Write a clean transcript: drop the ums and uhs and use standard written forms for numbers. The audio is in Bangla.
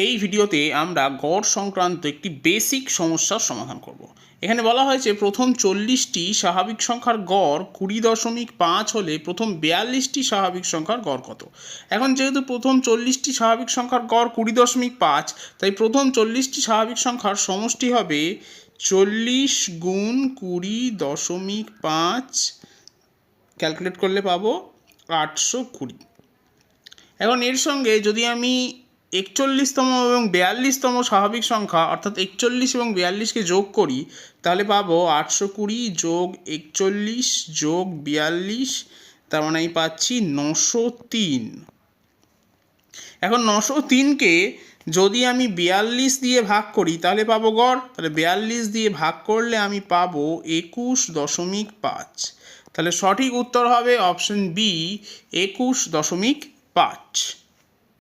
এই ভিডিওতে আমরা গড় সংক্রান্ত একটি বেসিক সমস্যার সমাধান করব। এখানে বলা হয়েছে প্রথম 40টি স্বাভাবিক সংখ্যার গড় 20.5 হলে প্রথম 42টি স্বাভাবিক সংখ্যার গড় কত। এখন যেহেতু প্রথম 40টি স্বাভাবিক সংখ্যার গড় 20.5, তাই প্রথম 40টি স্বাভাবিক সংখ্যার সমষ্টি হবে 40 গুণ 20.5, ক্যালকুলেট করলে পাবো 820। এখন এর সঙ্গে যদি আমি 41তম এবং 42তম স্বাভাবিক সংখ্যা অর্থাৎ 41 এবং 42কে যোগ করি, তাহলে পাবো 820 যোগ 41 যোগ 42, তার মানে আমি পাচ্ছি 903। এখন 903কে যদি আমি 42 দিয়ে ভাগ করি তাহলে পাবো গড়, তাহলে 42 দিয়ে ভাগ করলে আমি পাবো 21.5। তাহলে সঠিক উত্তর হবে অপশন বি, 21.5।